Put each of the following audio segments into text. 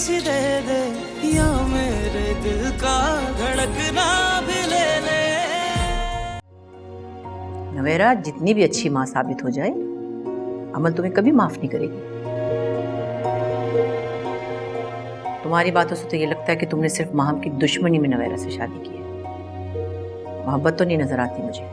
सी दे दे या मेरे दिल का धड़कना भी ले ले। नवेरा जितनी भी अच्छी माँ साबित हो जाए, अमल तुम्हें कभी माफ नहीं करेगी। तुम्हारी बातों से तो ये लगता है कि तुमने सिर्फ माहम की दुश्मनी में नवेरा से शादी की है। मोहब्बत तो नहीं नजर आती मुझे।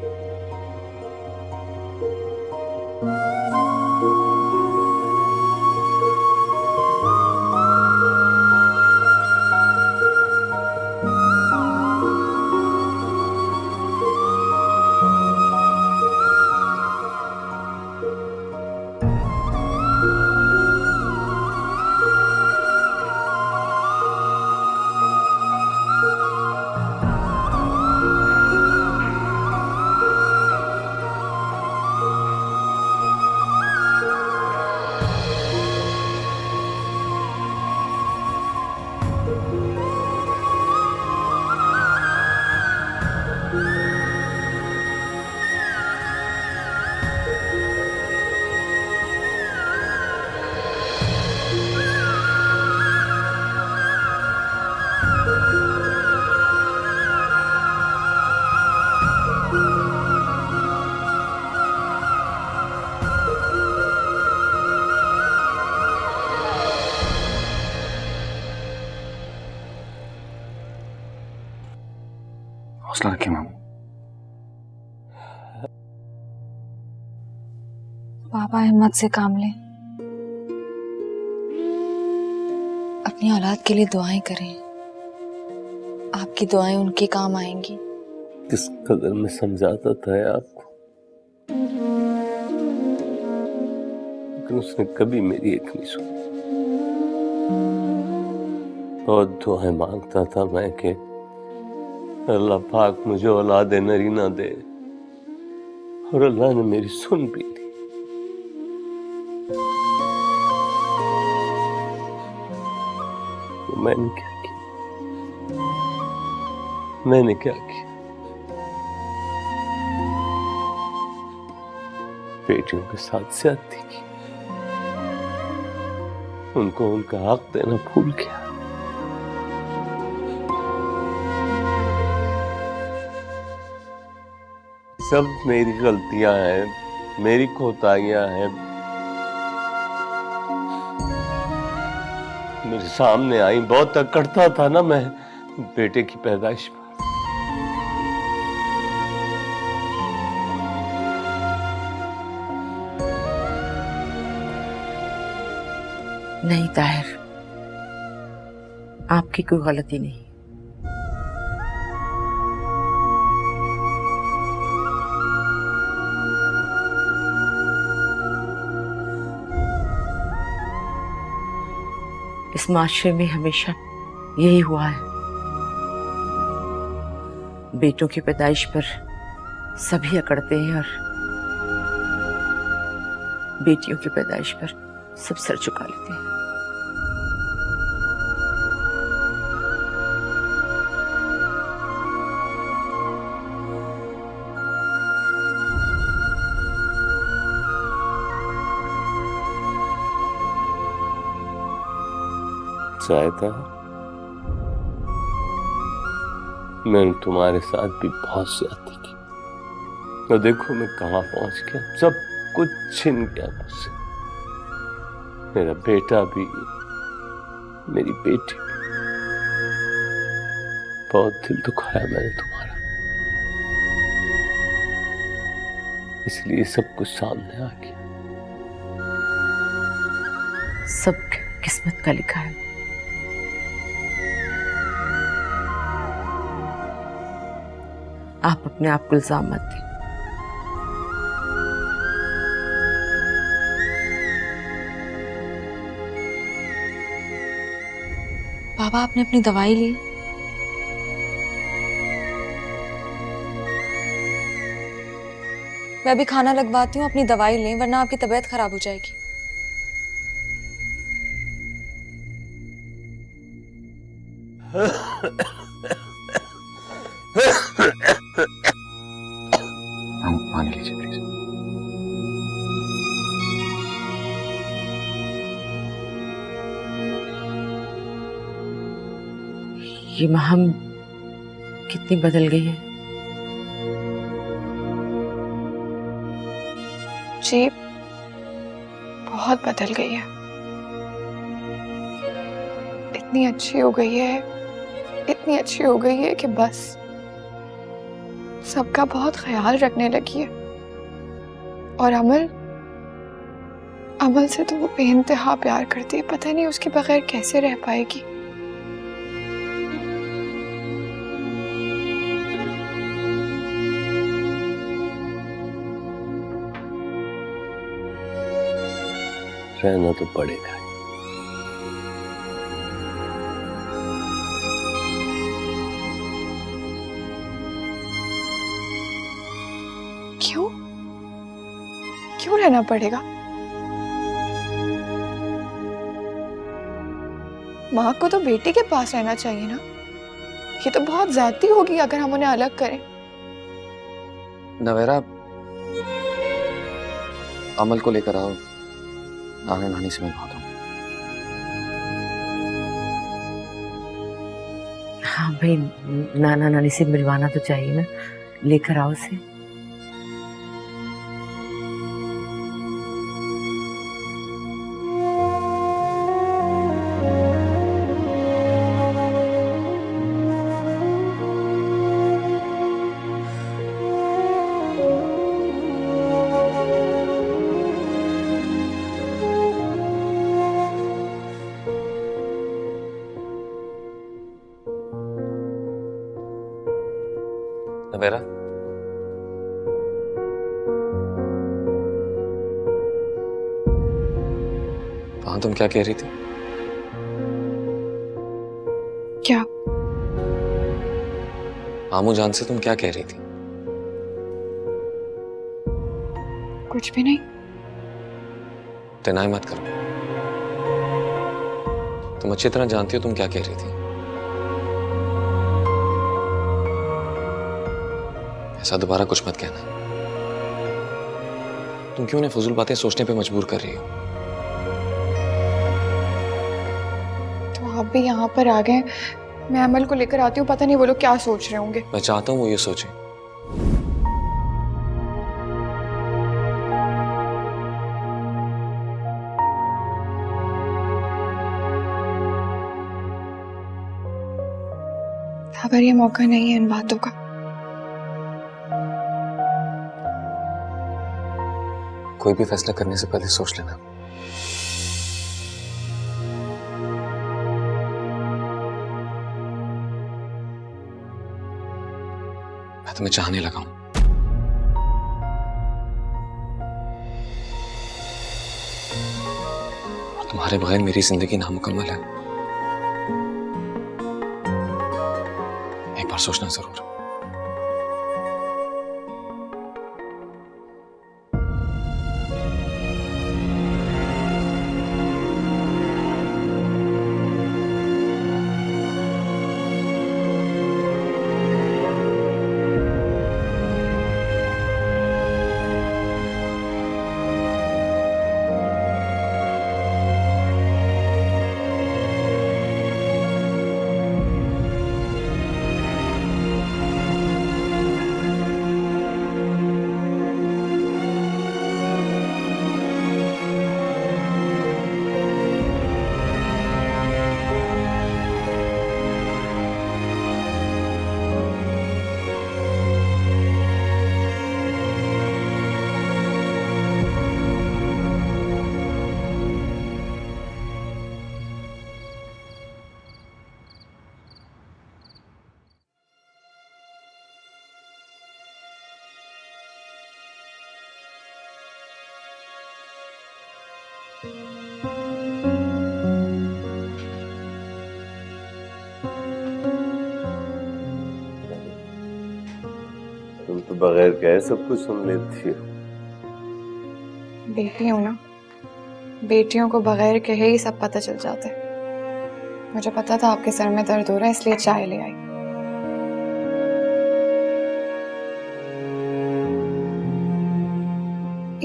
हौसला रखिए मामू। पापा हिम्मत से काम लें, अपनी औलाद के लिए दुआएं करें। आपकी दुआएं उनके काम आएंगी। किस कदर मैं समझाता था आपको, लेकिन उसने कभी मेरी एक नहीं सुनी। बहुत दुआएं मांगता था मैं कि अल्लाह पाक मुझे औलाद नरीना दे, और अल्लाह ने मेरी सुन भी ली। तो मैंने क्या किया? मैंने क्या किया? बेटियों के साथ ज्यादती की, उनको उनका हक देना भूल गया। सब मेरी गलतियां हैं, मेरी कोताहियां हैं। मेरे सामने आई, बहुत अकड़ता था ना मैं बेटे की पैदाइश पर। नहीं ताहिर, आपकी कोई गलती नहीं। इस माशरे में हमेशा यही हुआ है, बेटों की पैदाइश पर सभी अकड़ते हैं और बेटियों की पैदाइश पर सब सर झुका लेते हैं। जायदा, मैंने तुम्हारे साथ भी बहुत ज्यादती की, और देखो मैं कहाँ पहुंच गया। सब कुछ छिन गया मुझसे, मेरा बेटा भी, मेरी बेटी भी। बहुत दिल दुखाया मैंने तुम्हारा, इसलिए सब कुछ सामने आ गया। सब किस्मत का लिखा है। आप अपने आप को इल्जाम मत दें। पापा, आपने अपनी दवाई ली? मैं अभी खाना लगवाती हूँ, अपनी दवाई लें वरना आपकी तबीयत खराब हो जाएगी। पानी लीजिए प्लीज। ये महम कितनी बदल गई है। जी बहुत बदल गई है, इतनी अच्छी हो गई है, इतनी अच्छी हो गई है कि बस सबका बहुत ख्याल रखने लगी है। और अमल से तो वो बेइंतहा प्यार करती है, पता नहीं उसके बगैर कैसे रह पाएगी। रहना तो पड़ेगा। क्यों क्यों रहना पड़ेगा? माँ को तो बेटी के पास रहना चाहिए ना। ये तो बहुत ज्यादती होगी अगर हम उन्हें अलग करें। नवेरा, अमल को लेकर आओ, नाना नानी से मिलवा दो। हाँ भाई, नाना नानी से मिलवाना तो चाहिए ना, लेकर आओ उसे। नवेरा, वहां तुम क्या कह रही थी? क्या? आमू जान से तुम क्या कह रही थी? कुछ भी नहीं। डिनाई मत करो, तुम अच्छी तरह जानती हो तुम क्या कह रही थी। ऐसा दोबारा कुछ मत कहना। तुम क्यों उन्हें फजूल बातें सोचने पे मजबूर कर रही हो? तो आप भी यहाँ पर आ गए, मैं अमल को लेकर आती हूँ, पता नहीं वो लोग क्या सोच रहे होंगे। मैं चाहता हूं वो ये सोचे। अगर ये मौका नहीं है इन बातों का। कोई भी फैसला करने से पहले सोच लेना। मैं तुम्हें चाहने लगा हूं। और तुम्हारे बगैर मेरी जिंदगी नामुकम्मल है। एक बार सोचना जरूर। तुम तो बगैर कहे सब कुछ सुन लेती हो। बेटी हूं ना, बेटियों को बगैर कहे ही सब पता चल जाता है। मुझे पता था आपके सर में दर्द हो रहा है, इसलिए चाय ले आई।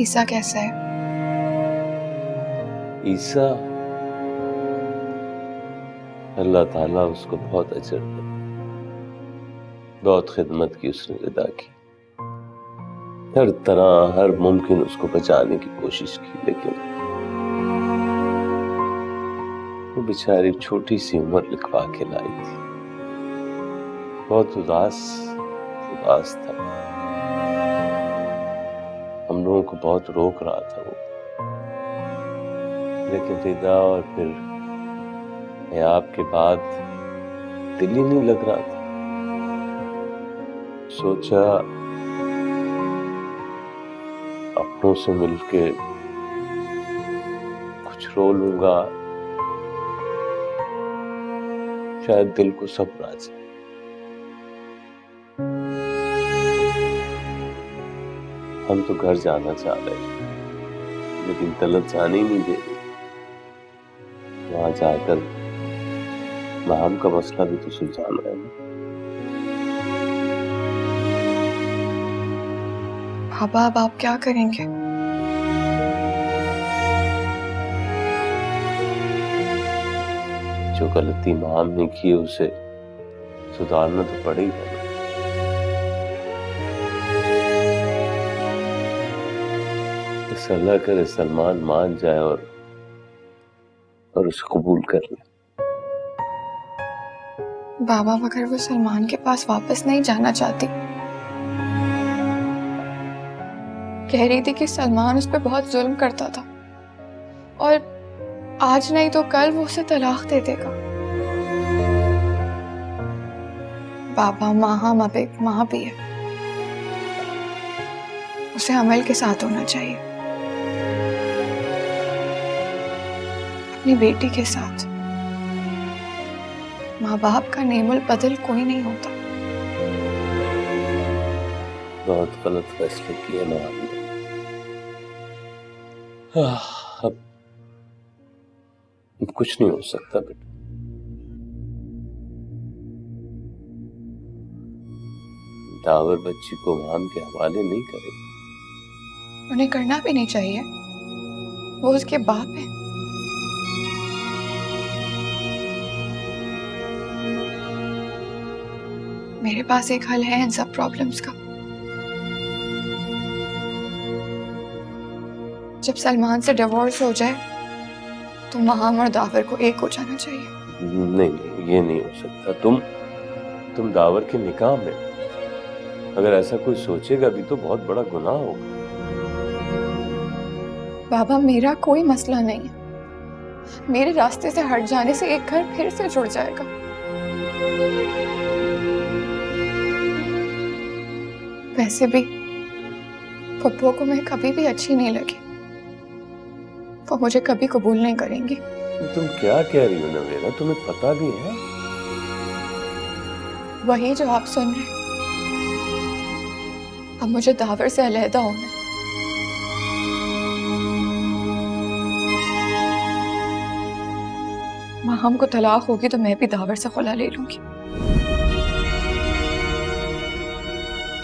ईसा कैसा है? ईसा अल्लाह ताला उसको बहुत अजर दे। बहुत खिदमत की उसने रिदा की, हर तरह हर मुमकिन उसको बचाने की कोशिश की, लेकिन वो बेचारी छोटी सी उम्र लिखवा के लाई थी। बहुत उदास था। हम लोगों को बहुत रोक रहा था वो, लेकिन रिदा और फिर हयाब के बाद दिल ही नहीं लग रहा था। सोचा अपनों से मिलके कुछ रो लूंगा, शायद दिल को सब्र आ जाए। हम तो घर जाना चाह रहे, लेकिन तलत जाने ही नहीं दे रही। वहां जाकर माम का मसला भी तो सुलझाना है ना। पापा अब आप क्या करेंगे? जो गलती माम ने की है उसे सुधारना तो पड़ेगा ना। बस अल्लाह करे सलमान मान जाए और उसे कबूल कर ले। बाबा अगर वो सलमान के पास वापस नहीं जाना चाहती, कह रही थी कि सलमान उस पर बहुत जुल्म करता था और आज नहीं तो कल वो उसे तलाक दे देगा। बाबा माँ हम अब एक माँ भी है, उसे अमल के साथ होना चाहिए, अपनी बेटी के साथ। माँ बाप का नेमुल बदल कोई नहीं होता। बहुत गलत फैसले किए ना आपने। अब कुछ नहीं हो सकता बेटा। दावर बच्ची को माम के हवाले नहीं करेगा। उन्हें करना भी नहीं चाहिए, वो उसके बाप है। मेरे पास एक हल है इन सब प्रॉब्लम्स का। जब सलमान से डिवोर्स हो जाए तो माम और दावर को एक हो जाना चाहिए। नहीं, ये नहीं हो सकता। तुम दावर के निकाह में, अगर ऐसा कोई सोचेगा भी तो बहुत बड़ा गुनाह होगा। बाबा मेरा कोई मसला नहीं है, मेरे रास्ते से हट जाने से एक घर फिर से जुड़ जाएगा। वैसे भी पप्पू को मैं कभी भी अच्छी नहीं लगी, वो मुझे कभी कबूल नहीं करेंगी। तुम क्या कह रही हो नवेरा, तुम्हें पता भी है? वही जो आप सुन रहे। अब मुझे दावर से अलहदा होना है। माँ हमको तलाक होगी तो मैं भी दावर से खुला ले लूंगी।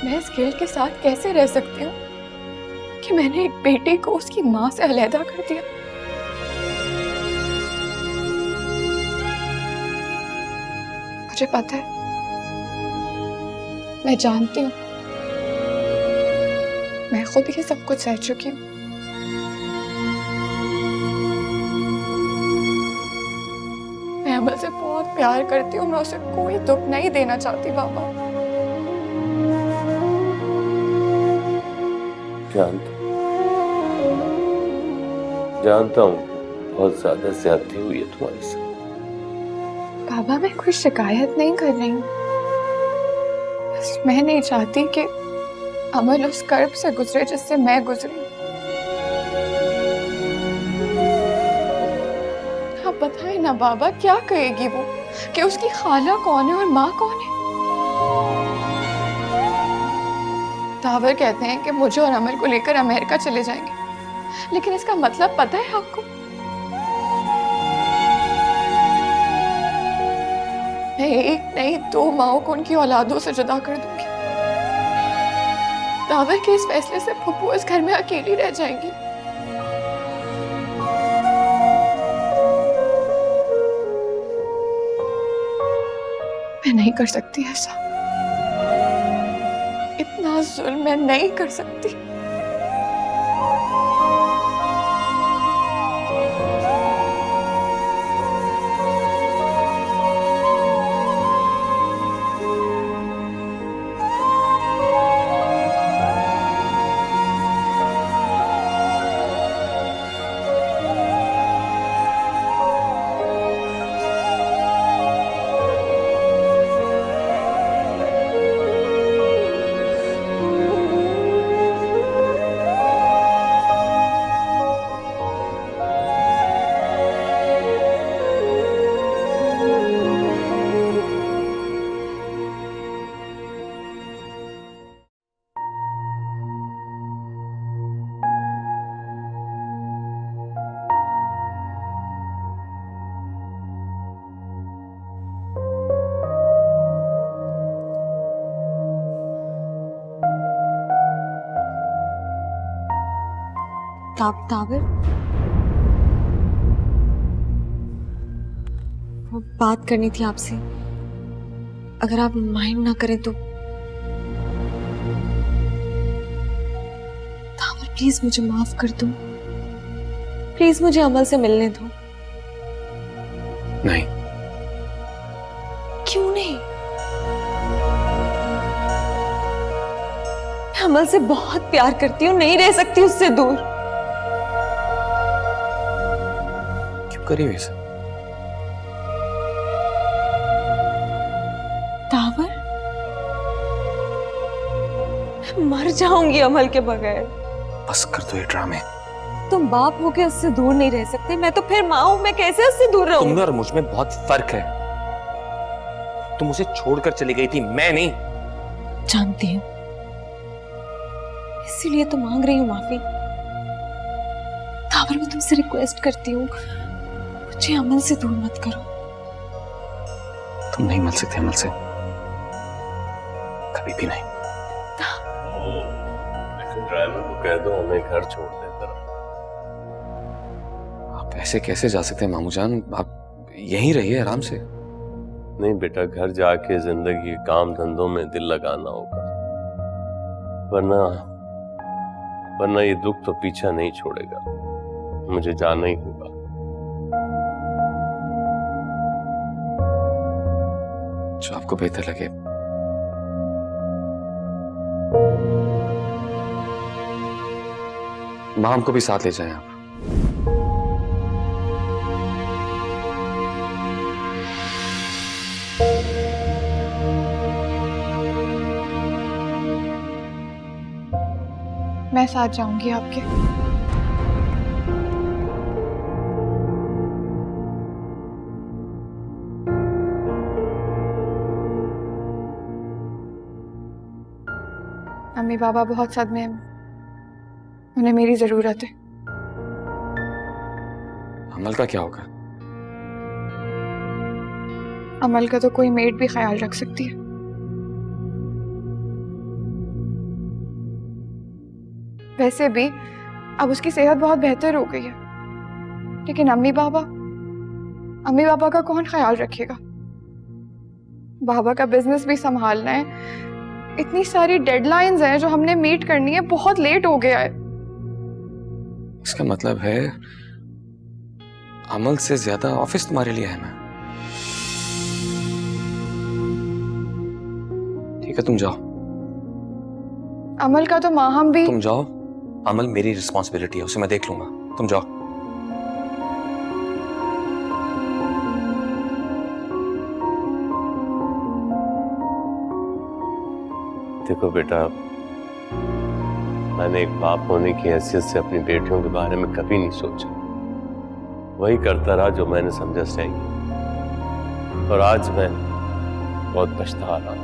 मैं इस गिल्ट के साथ कैसे रह सकती हूँ कि मैंने एक बेटे को उसकी माँ से अलहदा कर दिया। मुझे पता है, मैं जानती हूँ, मैं खुद ही सब कुछ सह चुकी हूँ। मैं अमल से बहुत प्यार करती हूँ, मैं उसे कोई दुख नहीं देना चाहती बाबा। जानता हूँ बहुत ज्यादा ज्यादती हुई है तुम्हारी साथ। बाबा मैं कोई शिकायत नहीं कर रही हूँ, बस मैं नहीं चाहती कि अमल उस कर्ब से गुजरे जिससे मैं गुजरी। आप बताएं ना बाबा, क्या कहेगी वो कि उसकी खाला कौन है और माँ कौन है? दावर कहते हैं कि मुझे और अमल को लेकर अमेरिका चले जाएंगे, लेकिन इसका मतलब पता है आपको? मैं एक नहीं दो माओं को उनकी औलादों से जुदा कर दूंगी। दावर के इस फैसले से फुप्पू इस घर में अकेली रह जाएंगी। मैं नहीं कर सकती ऐसा। इतना जुल्म मैं नहीं कर सकती। ताबिर, वो बात करनी थी आपसे, अगर आप माइंड ना करें तो। ताबिर प्लीज मुझे माफ कर दो, प्लीज मुझे अमल से मिलने दो। नहीं। क्यों नहीं? मैं अमल से बहुत प्यार करती हूँ, नहीं रह सकती उससे दूर। करिए वैसे। तावर, मैं मर जाऊंगी अमल के बगैर। बस कर दो ये ड्रामे। तुम बाप हो के उससे दूर नहीं रह सकते, मैं तो फिर माँ हूं, मैं कैसे उससे दूर रहूं? तुम और मुझ में बहुत फर्क है। तुम उसे छोड़कर चली गई थी, मैं नहीं। जानती हूँ, इसीलिए तो मांग रही हूँ माफी। तावर, मैं तुमसे रिक्वेस्ट करती हूँ, मुझे अमल से दूर मत करो। तुम नहीं मिल सकते अमल से, कभी भी नहीं। ड्राइवर को कह दो हमें घर छोड़ दे। आप ऐसे कैसे जा सकते हैं मामू जान? आप यहीं रहिए आराम से। नहीं बेटा, घर जाके जिंदगी काम धंधों में दिल लगाना होगा, वरना ये दुख तो पीछा नहीं छोड़ेगा। मुझे जाना ही होगा। जो आपको बेहतर लगे। माम को भी साथ ले जाएं आप। मैं साथ जाऊंगी आपके। अम्मी बाबा बहुत सदमे में, उन्हें मेरी जरूरत है। अमल का क्या होगा? अमल का तो कोई मेड भी ख्याल रख सकती है। वैसे भी अब उसकी सेहत बहुत बेहतर हो गई है, लेकिन अम्मी बाबा का कौन ख्याल रखेगा? बाबा का बिजनेस भी संभालना है, इतनी सारी डेडलाइंस हैं जो हमने मीट करनी है, बहुत लेट हो गया है। इसका मतलब है अमल से ज्यादा ऑफिस तुम्हारे लिए है। मैं ठीक है, तुम जाओ। अमल का तो माहम भी। तुम जाओ, अमल मेरी रिस्पॉन्सिबिलिटी है, उसे मैं देख लूंगा। तुम जाओ। देखो बेटा, मैंने एक बाप होने की हैसियत से अपनी बेटियों के बारे में कभी नहीं सोचा। वही करता रहा जो मैंने समझा सही, और आज मैं बहुत पछता रहा हूं।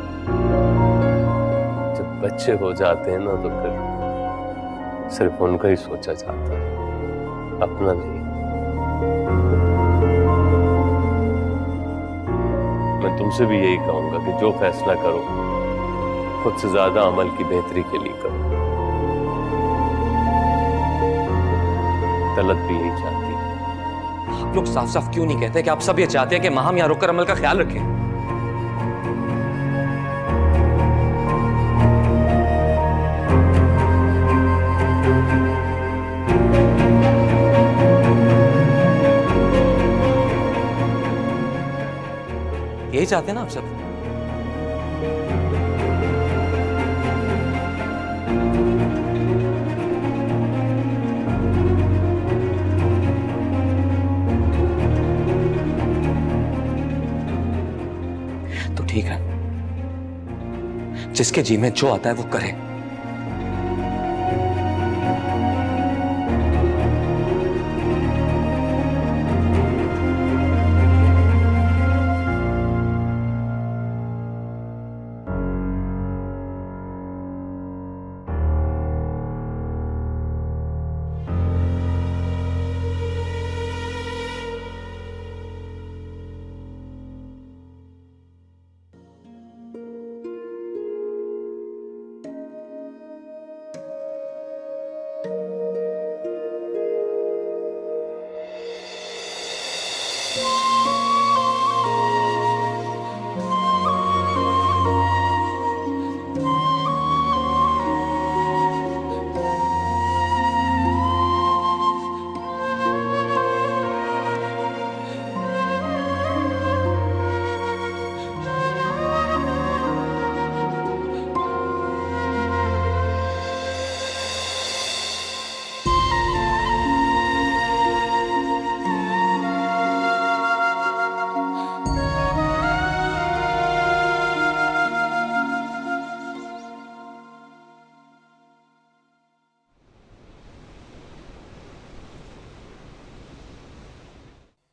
जब बच्चे हो जाते हैं ना तो फिर सिर्फ उनका ही सोचा जाता है, अपना नहीं। मैं तुमसे भी यही कहूंगा कि जो फैसला करो खुद से ज्यादा अमल की बेहतरी के लिए करो। तलत भी यही चाहती है। आप लोग साफ साफ क्यों नहीं कहते कि आप सब ये चाहते हैं कि माहम यहाँ रुककर अमल का ख्याल रखें? यही चाहते हैं ना आप सब? तो ठीक है, जिसके जी में जो आता है वो करे।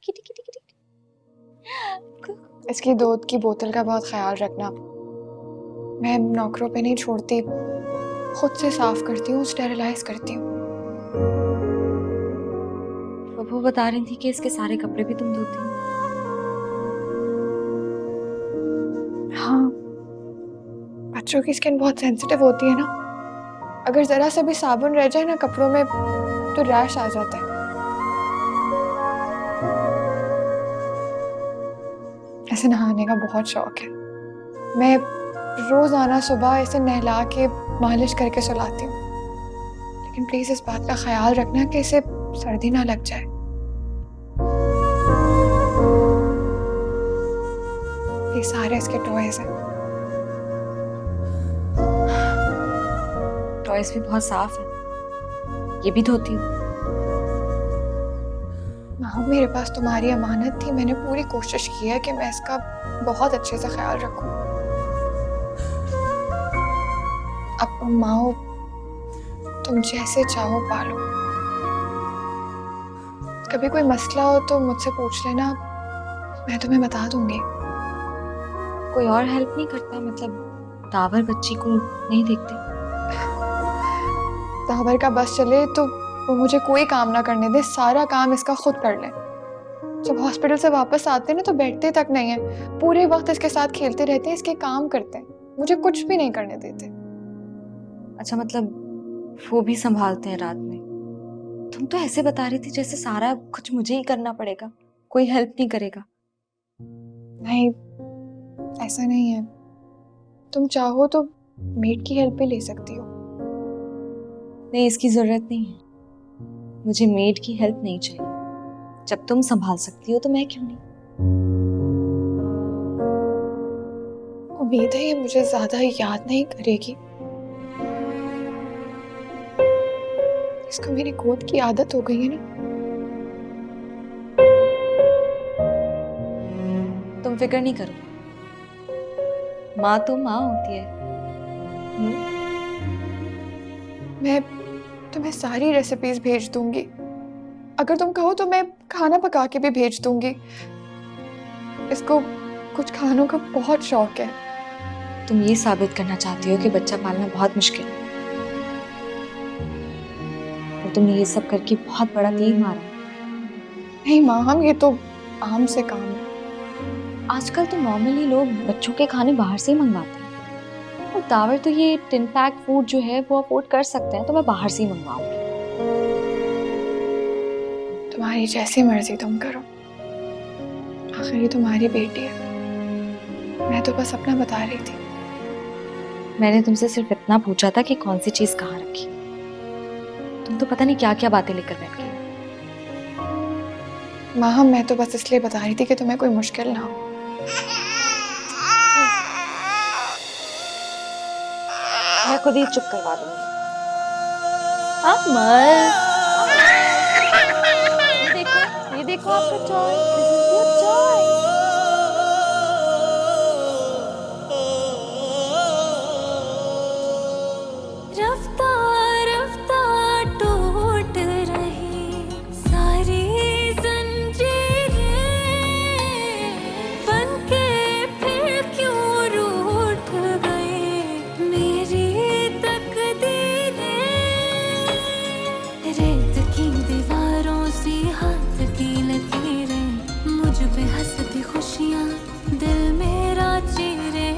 Kitty kitty kitty. इसकी दूध की बोतल का बहुत ख्याल रखना। मैं नौकरों पे नहीं छोड़ती, खुद से साफ करती हूँ, स्टेरिलाइज करती हूँ। वो बता रही थी कि इसके सारे कपड़े भी तुम धोती हो। हाँ, बच्चों की स्किन बहुत सेंसिटिव होती है ना, अगर जरा से भी साबुन रह जाए ना कपड़ों में तो रैश आ जाता है। ऐसे नहाने का बहुत शौक है। मैं रोजाना सुबह इसे नहला के मालिश करके सुलाती हूँ, लेकिन प्लीज इस बात का ख्याल रखना कि इसे सर्दी ना लग जाए। ये सारे इसके टॉयज हैं। टॉयज भी बहुत साफ है, ये भी धोती हूँ। हाँ, मेरे पास तुम्हारी अमानत थी, मैंने पूरी कोशिश की है कि मैं इसका बहुत अच्छे से ख्याल रखूं। अब माओ, तुम जैसे चाहो पालो। कभी कोई मसला हो तो मुझसे पूछ लेना, मैं तुम्हें बता दूंगी। कोई और हेल्प नहीं करता? मतलब दावर बच्ची को नहीं देखते? दावर का बस चले तो वो मुझे कोई काम ना करने दे, सारा काम इसका खुद कर ले। जब हॉस्पिटल से वापस आते हैं ना तो बैठते तक नहीं है, पूरे वक्त इसके साथ खेलते रहते हैं, इसके काम करते हैं, मुझे कुछ भी नहीं करने देते। अच्छा, मतलब वो भी संभालते हैं रात में? तुम तो ऐसे बता रही थी जैसे सारा कुछ मुझे ही करना पड़ेगा, कोई हेल्प नहीं करेगा। नहीं, ऐसा नहीं है। तुम चाहो तो मेड की हेल्प भी ले सकती हो। नहीं, इसकी जरूरत नहीं है, मुझे मेड की हेल्प नहीं चाहिए। जब तुम संभाल सकती हो तो मैं क्यों नहीं? उम्मीद है ये मुझे ज्यादा याद नहीं करेगी। इसको मेरी गोद की आदत हो गई है ना। तुम फिक्र नहीं करो, माँ तो माँ होती है। मैं तुम्हें सारी रेसिपीज भेज दूंगी, अगर तुम कहो तो मैं खाना पका के भी भेज दूंगी। इसको कुछ खानों का बहुत शौक है। तुम ये साबित करना चाहती हो कि बच्चा पालना बहुत मुश्किल है, और तुमने ये सब करके बहुत बड़ा तीर मारा। नहीं माँ, हम ये तो आम से काम है। आजकल तो नॉर्मली लोग बच्चों के खाने बाहर से ही मंगवाते हैं, और दावर तो ये टिन पैक फूड जो है वो अफोर्ड कर सकते हैं, तो मैं बाहर से ही मंगवाऊंगी। तुम्हारी जैसी मर्जी तुम करो, आखिर ये तुम्हारी बेटी है। मैं तो बस अपना बता रही थी। मैंने तुमसे सिर्फ इतना पूछा था कि कौन सी चीज कहाँ रखी। तुम तो पता नहीं क्या क्या बातें लेकर बैठ गई। माँ, मैं तो बस इसलिए बता रही थी कि तुम्हें कोई मुश्किल ना हो। खुद ही चुप करवा दूंगी। अमल, ये देखो आपका toy. This is your toy. रफ्ता रफ्ता टूट रही सारी जंजीरें, बनके फिर क्यों रूठ गए मेरी तकदीरें। रेत की दीवारों सी हाथ की लकीरें, मुझ पे हंसती खुशियाँ दिल मेरा चीरे।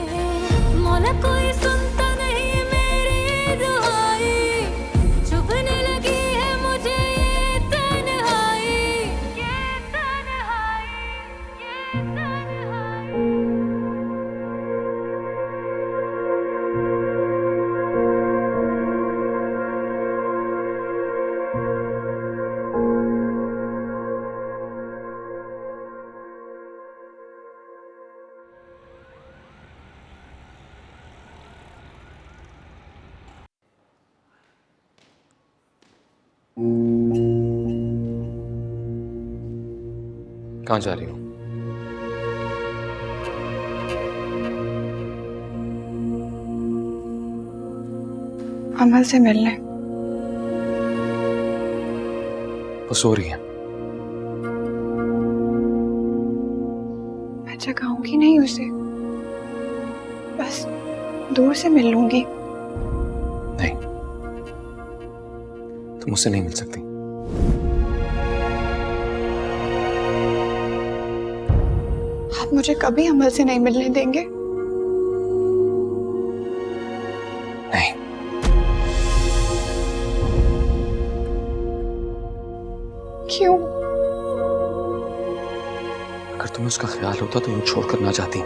मौला कोई सुनता नहीं मेरी दुआई, चुभने लगी है मुझे ये तन्हाई, ये तन्हाई, ये तन्हाई। कहाँ जा रही हो? अमल से मिलने। वो सो रही है। मैं जगाऊंगी नहीं उसे, बस दूर से मिल लूंगी। नहीं, तुम मुझसे नहीं मिल सकती। आप मुझे कभी अमल से नहीं मिलने देंगे? नहीं। क्यों? अगर तुम्हें उसका ख्याल होता तो यूं छोड़कर ना जाती।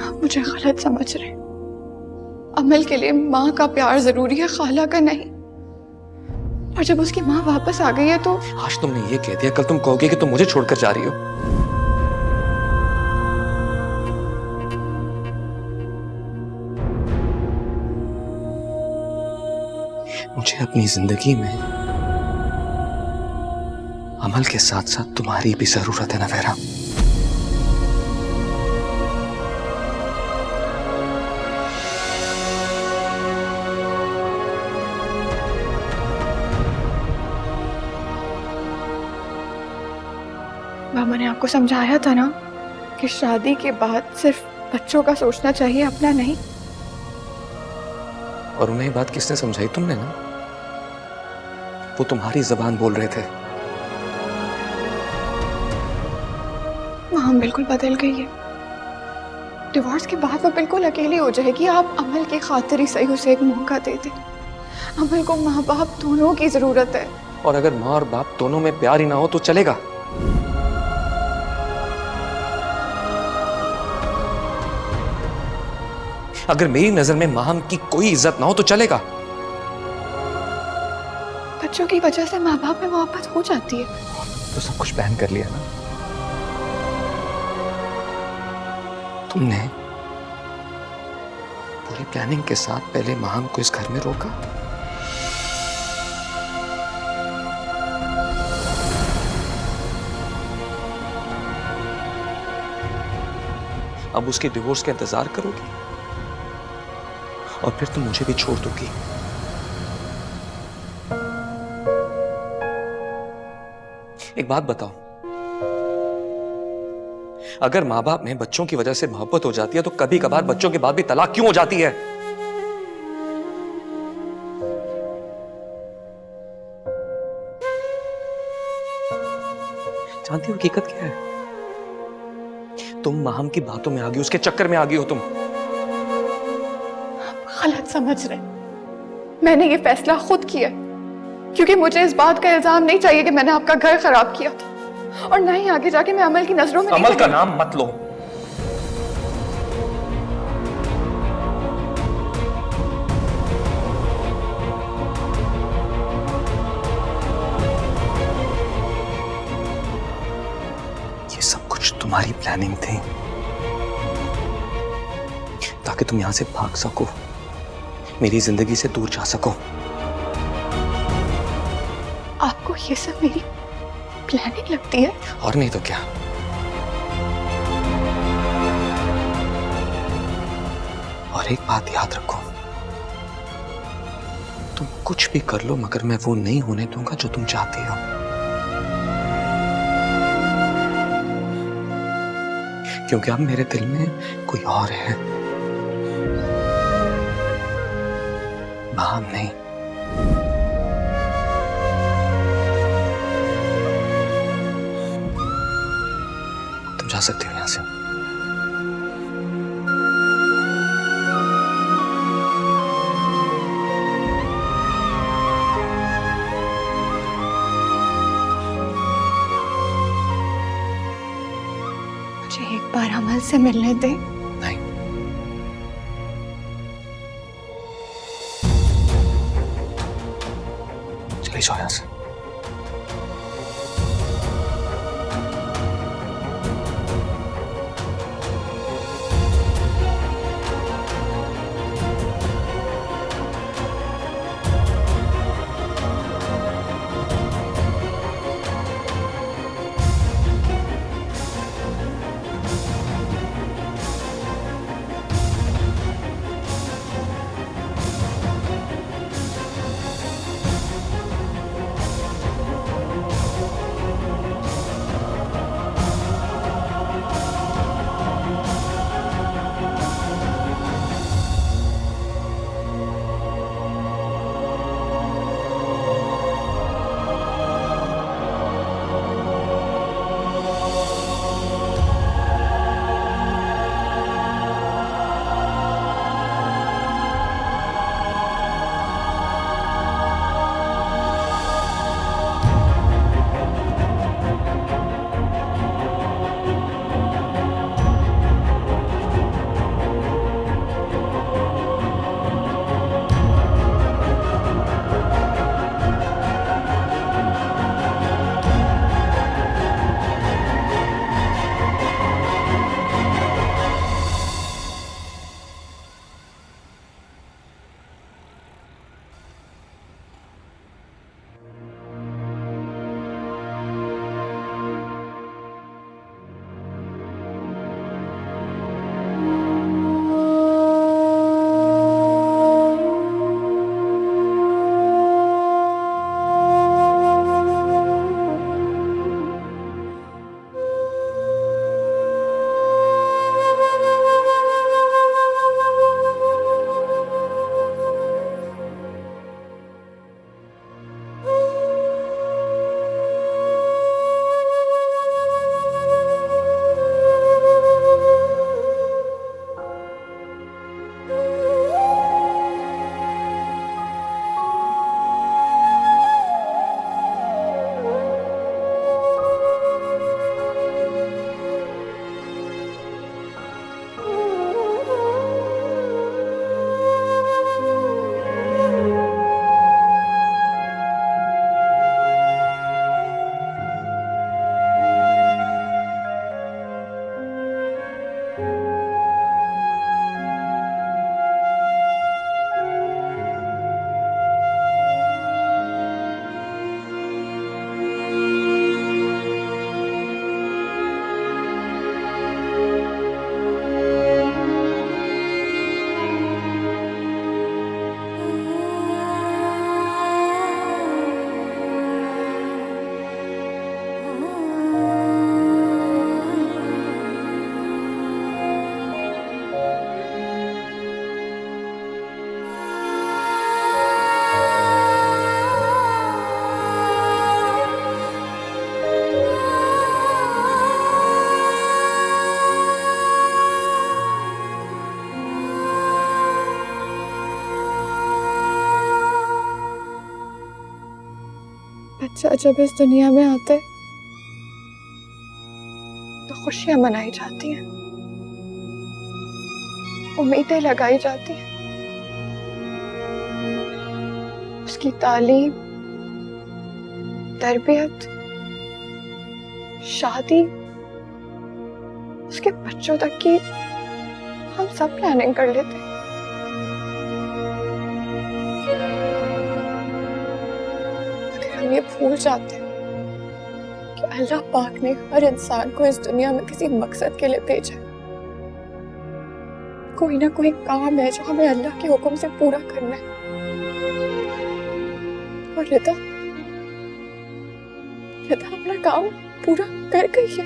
आप मुझे गलत समझ रहे हैं। अमल के लिए माँ का प्यार जरूरी है, खाला का नहीं। और जब उसकी माँ वापस आ गई है तो आज तुमने ये कह दिया, कल तुम कहोगे कि तुम मुझे छोड़कर जा रही हो। मुझे अपनी जिंदगी में अमल के साथ साथ तुम्हारी भी जरूरत है नवेरा। मामा ने आपको समझाया था ना कि शादी के बाद सिर्फ बच्चों का सोचना चाहिए, अपना नहीं। और उन्हें ये बात किसने समझाई? तुमने ना। वो तुम्हारी जबान बोल रहे थे। माँ बिल्कुल बदल गई है। डिवोर्स के बाद वो बिल्कुल अकेली हो जाएगी। आप अमल की खातिर ही सही उसे एक मौका दे दें। अमल को माँ बाप दोनों की जरूरत है। और अगर माँ और बाप दोनों में प्यार ही ना हो तो चलेगा। अगर मेरी नजर में माहम की कोई इज्जत ना हो तो चलेगा। बच्चों की वजह से माँ बाप में मोहब्बत हो जाती है। तो सब कुछ प्लान कर लिया ना तुमने। पूरी प्लानिंग के साथ पहले माहम को इस घर में रोका। अब उसके डिवोर्स का इंतजार करोगी और फिर तुम मुझे भी छोड़ दोगी। एक बात बताओ, अगर माँ बाप में बच्चों की वजह से मोहब्बत हो जाती है तो कभी कभार बच्चों के बाद भी तलाक क्यों हो जाती है? जानती हो हकीकत क्या है? तुम माहम की बातों में आ गई, उसके चक्कर में आ गई हो तुम। गलत समझ रहे। मैंने ये फैसला खुद किया क्योंकि मुझे इस बात का इल्जाम नहीं चाहिए कि मैंने आपका घर खराब किया था, और ना ही आगे जाके मैं अमल की नजरों में अमल का नाम मत लो। ये सब कुछ तुम्हारी प्लानिंग थी। ताकि तुम यहां से भाग सको, मेरी जिंदगी से दूर जा सको। आपको ये सब मेरी प्लानिंग लगती है? और नहीं तो क्या। और एक बात याद रखो, तुम कुछ भी कर लो मगर मैं वो नहीं होने दूंगा जो तुम चाहती हो। क्योंकि अब मेरे दिल में कोई और है, भाव नहीं। तुम जा सकते हो यहां से। मुझे एक बार अमल से मिलने दे। नहीं, चली जाओ यहां से। बच्चा जब इस दुनिया में आते तो खुशियां मनाई जाती हैं, उम्मीदें लगाई जाती हैं। उसकी तालीम, तरबियत, शादी, उसके बच्चों तक की हम सब प्लानिंग कर लेते। अगर हम ये भूल जाते कि अल्लाह पाक ने हर इंसान को इस दुनिया में किसी मकसद के लिए भेजा है, कोई ना कोई काम है जो हमें अल्लाह के हुक्म से पूरा करना है। और रिदा अपना काम पूरा कर गई है।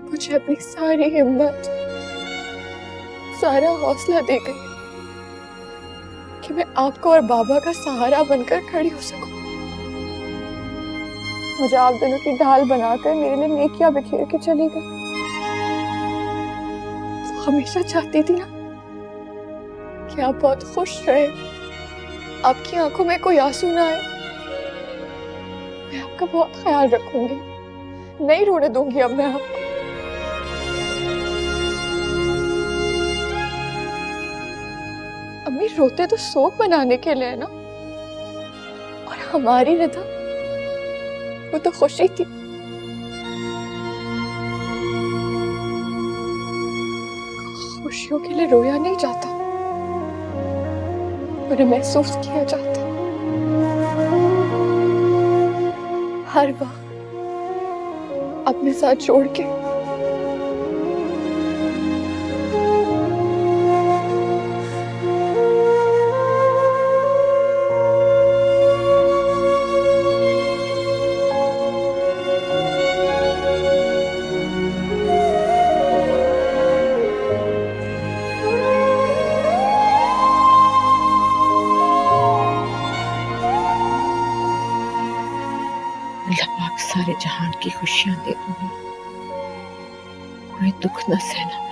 मुझे अपनी सारी हिम्मत, सारा हौसला दे गई कि मैं आपको और बाबा का सहारा बनकर खड़ी हो सकूं। मुझे आप दोनों की ढाल बनाकर मेरे लिए नेकियां बिखेर के चली गई। वो हमेशा चाहती थी ना कि आप बहुत खुश रहे, आपकी आंखों में कोई आंसू ना आए। मैं आपका बहुत ख्याल रखूंगी, नहीं रोने दूंगी अब मैं आपको। अम्मी रोते तो शोक बनाने के लिए है ना, और हमारी रिदा वो तो खुशी थी। खुशियों के लिए रोया नहीं जाता, उन्हें महसूस किया जाता। हर वक्त अपने साथ जोड़ के। अल्लाह पाक सारे जहान की खुशियां दे दूंगी, कोई दुख न सहना पड़े।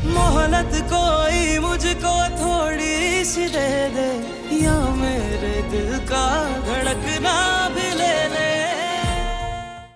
मोहलत कोई मुझको थोड़ी सी दे दे, या मेरे दिल का